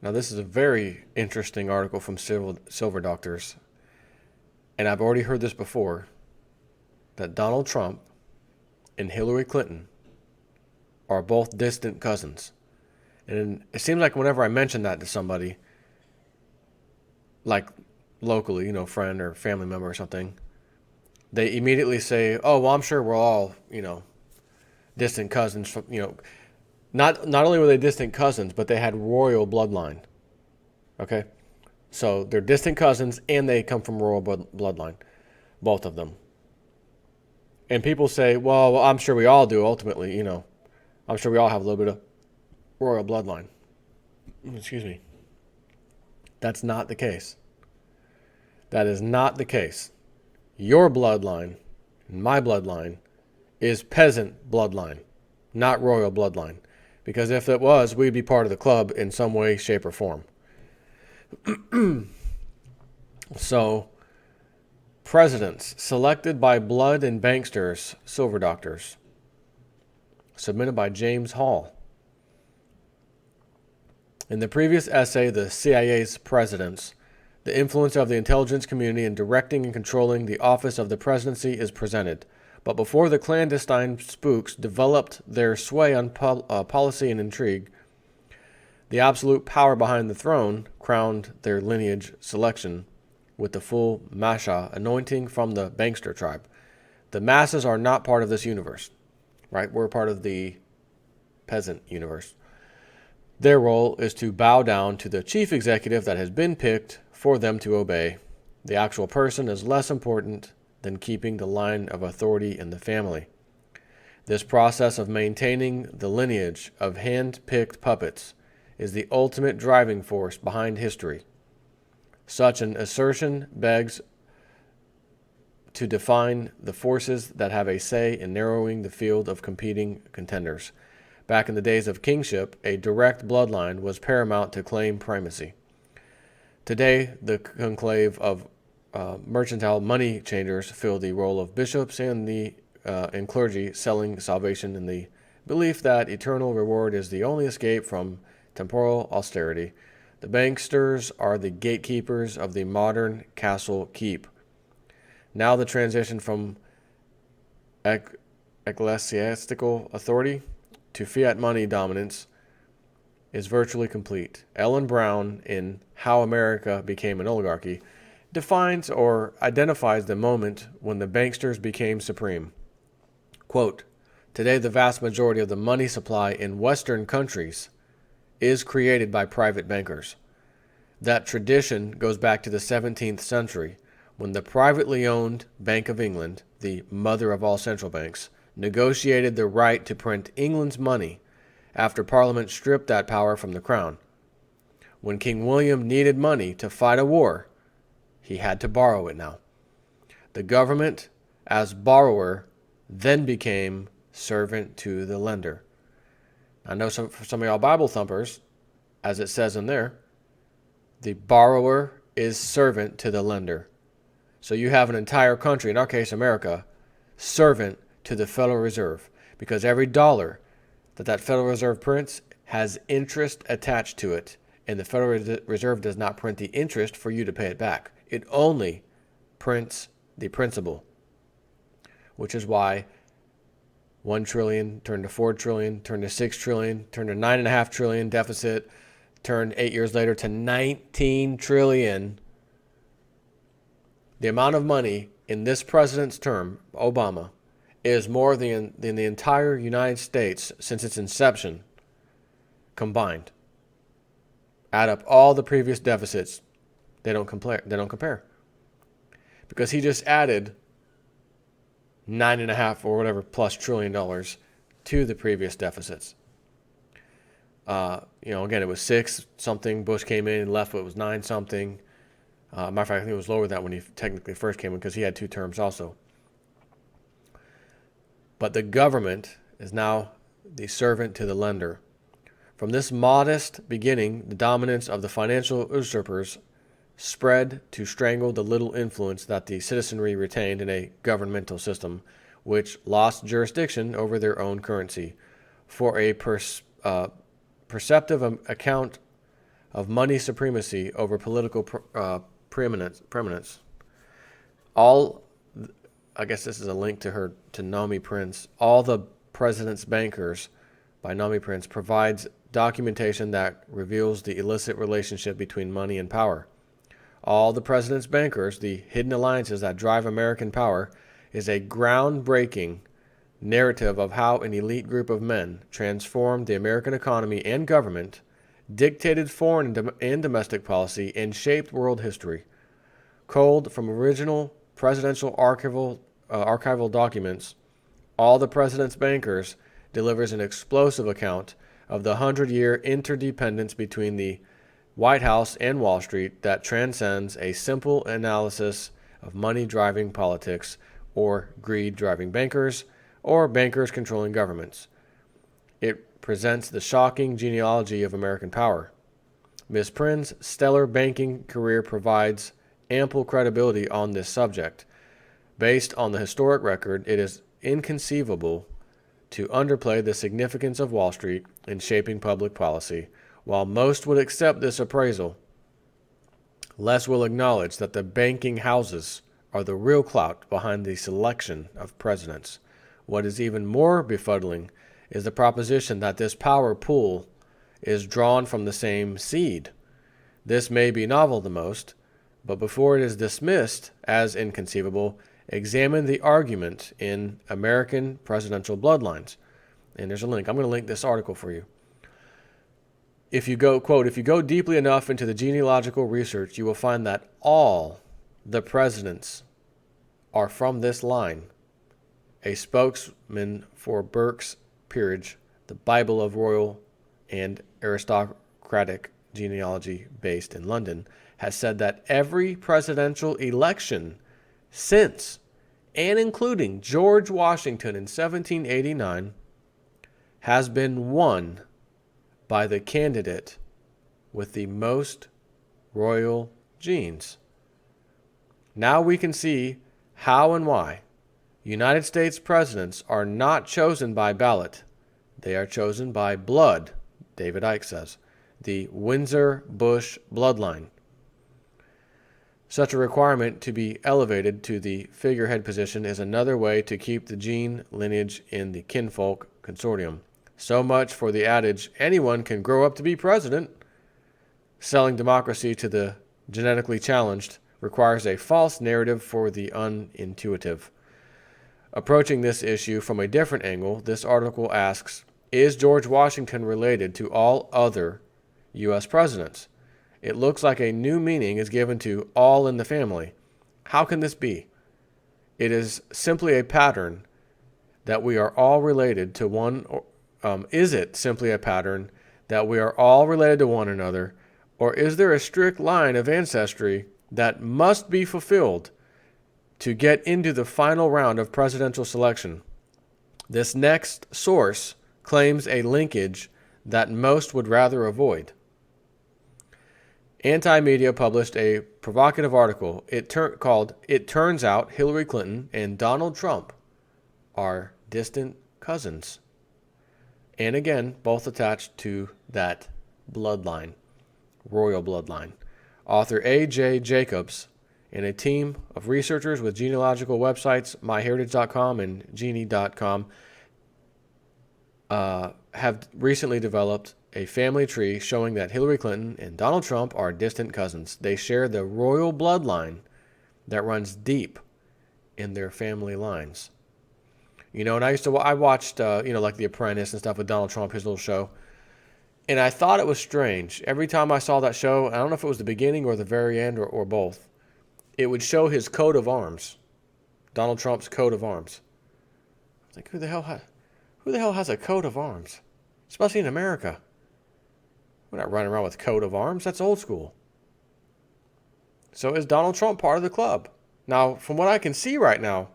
Now, this is a very interesting article from Silver Doctors, and I've already heard this before, that Donald Trump and Hillary Clinton are both distant cousins. And it seems like whenever I mention that to somebody, like locally, friend or family member or something, they immediately say, "Oh, well, I'm sure we're all, distant cousins from, not only were they distant cousins, but they had royal bloodline." Okay? So they're distant cousins and they come from royal bloodline, both of them. And people say, well, I'm sure we all do ultimately, I'm sure we all have a little bit of royal bloodline. Excuse me. That's not the case. That is not the case. Your bloodline, my bloodline, is peasant bloodline, not royal bloodline. Because if it was, we'd be part of the club in some way, shape, or form. So, presidents selected by blood and banksters, Silver Doctors. Submitted by James Hall. In the previous essay, The CIA's Presidents, the influence of the intelligence community in directing and controlling the office of the presidency is presented. But before the clandestine spooks developed their sway on policy and intrigue, the absolute power behind the throne crowned their lineage selection with the full Masha anointing from the Bankster tribe. The masses are not part of this universe, right? We're part of the peasant universe. Their role is to bow down to the chief executive that has been picked for them to obey. The actual person is less important than keeping the line of authority in the family. This process of maintaining the lineage of hand-picked puppets is the ultimate driving force behind history. Such an assertion begs to define the forces that have a say in narrowing the field of competing contenders. Back in the days of kingship, a direct bloodline was paramount to claim primacy. Today, the conclave of mercantile money changers fill the role of bishops and clergy, selling salvation in the belief that eternal reward is the only escape from temporal austerity. The banksters are the gatekeepers of the modern castle keep. Now the transition from ecclesiastical authority to fiat money dominance is virtually complete. Ellen Brown, in How America Became an Oligarchy, defines or identifies the moment when the banksters became supreme. Quote, "Today the vast majority of the money supply in Western countries is created by private bankers. That tradition goes back to the 17th century, when the privately owned Bank of England, the mother of all central banks, negotiated the right to print England's money after Parliament stripped that power from the Crown. When King William needed money to fight a war, he had to borrow it now. The government, as borrower, then became servant to the lender." I know for some of y'all Bible thumpers, as it says in there, the borrower is servant to the lender. So you have an entire country, in our case America, servant to the Federal Reserve, because every dollar that Federal Reserve prints has interest attached to it, and the Federal Reserve does not print the interest for you to pay it back. It only prints the principal, which is why 1 trillion turned to 4 trillion, turned to 6 trillion, turned to 9.5 trillion deficit, turned 8 years later to 19 trillion. The amount of money in this president's term, Obama, is more than the entire United States since its inception combined. Add up all the previous deficits, they don't compare. Because he just added 9.5 or whatever plus trillion dollars to the previous deficits. Again, it was 6 something. Bush came in and left, it was 9 something. Matter of fact, I think it was lower than that when he technically first came in because he had 2 terms also. But the government is now the servant to the lender. From this modest beginning, the dominance of the financial usurpers spread to strangle the little influence that the citizenry retained in a governmental system, which lost jurisdiction over their own currency. For a perceptive account of money supremacy over political preeminence. All, I guess this is a link to Naomi Prince. All the President's Bankers by Naomi Prince provides documentation that reveals the illicit relationship between money and power. All the President's Bankers, the hidden alliances that drive American power, is a groundbreaking narrative of how an elite group of men transformed the American economy and government, dictated foreign and domestic policy, and shaped world history. Culled from original presidential archival documents, All the President's Bankers delivers an explosive account of the 100-year interdependence between the White House and Wall Street that transcends a simple analysis of money driving politics, or greed driving bankers, or bankers controlling governments. It presents the shocking genealogy of American power. Ms. Prince's stellar banking career provides ample credibility on this subject. Based on the historic record, it is inconceivable to underplay the significance of Wall Street in shaping public policy. While most would accept this appraisal, less will acknowledge that the banking houses are the real clout behind the selection of presidents. What is even more befuddling is the proposition that this power pool is drawn from the same seed. This may be novel the most, but before it is dismissed as inconceivable, examine the argument in American presidential bloodlines. And there's a link. I'm going to link this article for you. If you go, quote, if you go deeply enough into the genealogical research, you will find that all the presidents are from this line. A spokesman for Burke's Peerage, the Bible of royal and aristocratic genealogy based in London, has said that every presidential election since and including George Washington in 1789 has been won by the candidate with the most royal genes. Now we can see how and why United States presidents are not chosen by ballot. They are chosen by blood, David Icke says, the Windsor-Bush bloodline. Such a requirement to be elevated to the figurehead position is another way to keep the gene lineage in the kinfolk consortium. So much for the adage, anyone can grow up to be president. Selling democracy to the genetically challenged requires a false narrative for the unintuitive. Approaching this issue from a different angle, this article asks, is George Washington related to all other U.S. presidents? It looks like a new meaning is given to all in the family. How can this be? It is simply a pattern that we are all related to one. Is it simply a pattern that we are all related to one another, or is there a strict line of ancestry that must be fulfilled to get into the final round of presidential selection? This next source claims a linkage that most would rather avoid. Anti-Media published a provocative article called "It Turns Out Hillary Clinton and Donald Trump Are Distant Cousins." And again, both attached to that bloodline, royal bloodline. Author A.J. Jacobs and a team of researchers with genealogical websites, myheritage.com and genie.com, have recently developed a family tree showing that Hillary Clinton and Donald Trump are distant cousins. They share the royal bloodline that runs deep in their family lines. You know, and I watched, like The Apprentice and stuff with Donald Trump, his little show. And I thought it was strange. Every time I saw that show, I don't know if it was the beginning or the very end or both, it would show his coat of arms, Donald Trump's coat of arms. I was like, who the hell has a coat of arms? Especially in America. We're not running around with coat of arms. That's old school. So is Donald Trump part of the club? Now, from what I can see right now,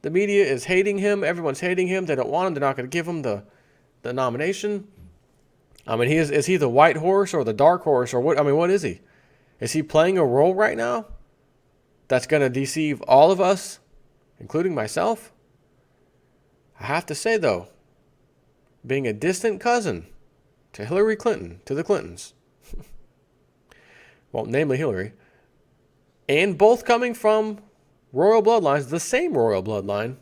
the media is hating him. Everyone's hating him. They don't want him. They're not going to give him the nomination. I mean, is he the white horse or the dark horse or what? I mean, what is he? Is he playing a role right now that's going to deceive all of us, including myself? I have to say, though, being a distant cousin to Hillary Clinton, to the Clintons, well, namely Hillary, and both coming from royal bloodlines, the same royal bloodline.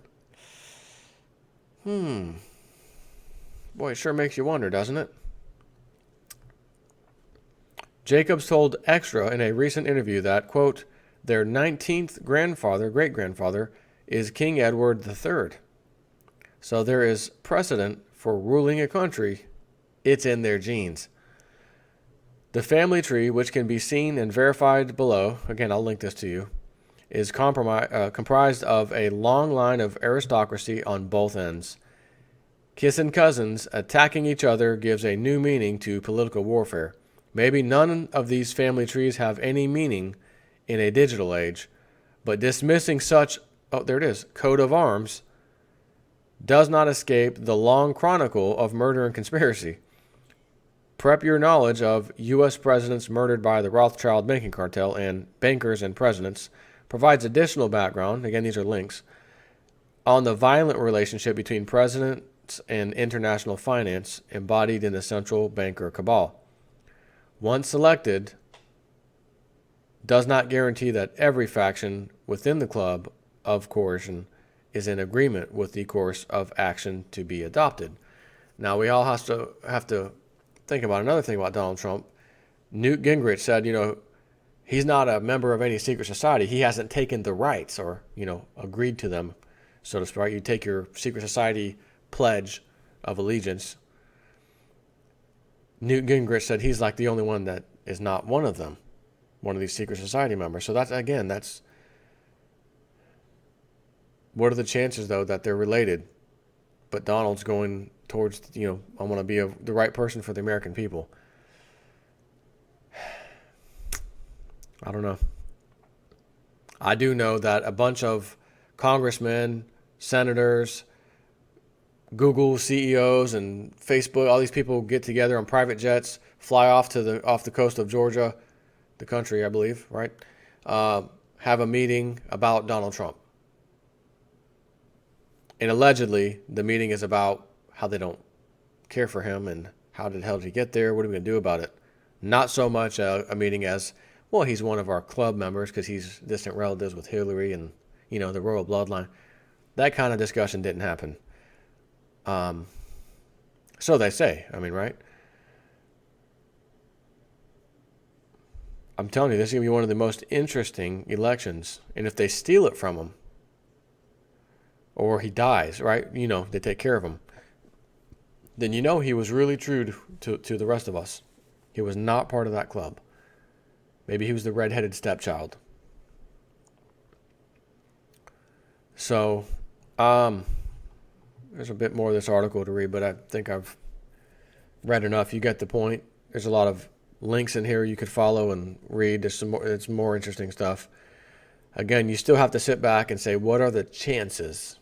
Boy, it sure makes you wonder, doesn't it? Jacobs told Extra in a recent interview that, quote, their 19th great-grandfather, is King Edward III. So there is precedent for ruling a country. It's in their genes. The family tree, which can be seen and verified below, again, I'll link this to you, is comprised of a long line of aristocracy on both ends. Kissing cousins attacking each other gives a new meaning to political warfare. Maybe none of these family trees have any meaning in a digital age, but dismissing such, coat of arms does not escape the long chronicle of murder and conspiracy. Prep your knowledge of U.S. presidents murdered by the Rothschild banking cartel and bankers and presidents provides additional background, again these are links, on the violent relationship between presidents and international finance embodied in the central banker cabal. Once selected, does not guarantee that every faction within the club of coercion is in agreement with the course of action to be adopted. Now, we all have to think about another thing about Donald Trump. Newt Gingrich said, he's not a member of any secret society. He hasn't taken the rights or, agreed to them, so to speak. Right? You take your secret society pledge of allegiance. Newt Gingrich said he's like the only one that is not one of them, one of these secret society members. So that's what are the chances, though, that they're related? But Donald's going towards, I want to be the right person for the American people. I don't know. I do know that a bunch of congressmen, senators, Google CEOs, and Facebook, all these people get together on private jets, fly off the coast of Georgia, the country, I believe, right? Have a meeting about Donald Trump. And allegedly, the meeting is about how they don't care for him and how the hell did he get there? What are we going to do about it? Not so much a meeting as, well, he's one of our club members because he's distant relatives with Hillary and, the royal bloodline. That kind of discussion didn't happen. So they say, right? I'm telling you, this is going to be one of the most interesting elections. And if they steal it from him, or he dies, right? They take care of him. Then he was really true to the rest of us. He was not part of that club. Maybe he was the redheaded stepchild. So, there's a bit more of this article to read, but I think I've read enough. You get the point. There's a lot of links in here you could follow and read. There's some more. It's more interesting stuff. Again, you still have to sit back and say, what are the chances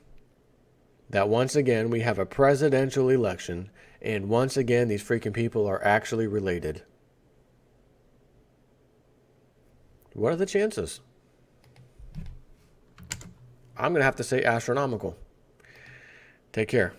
that once again we have a presidential election and once again these freaking people are actually related? What are the chances? I'm going to have to say astronomical. Take care.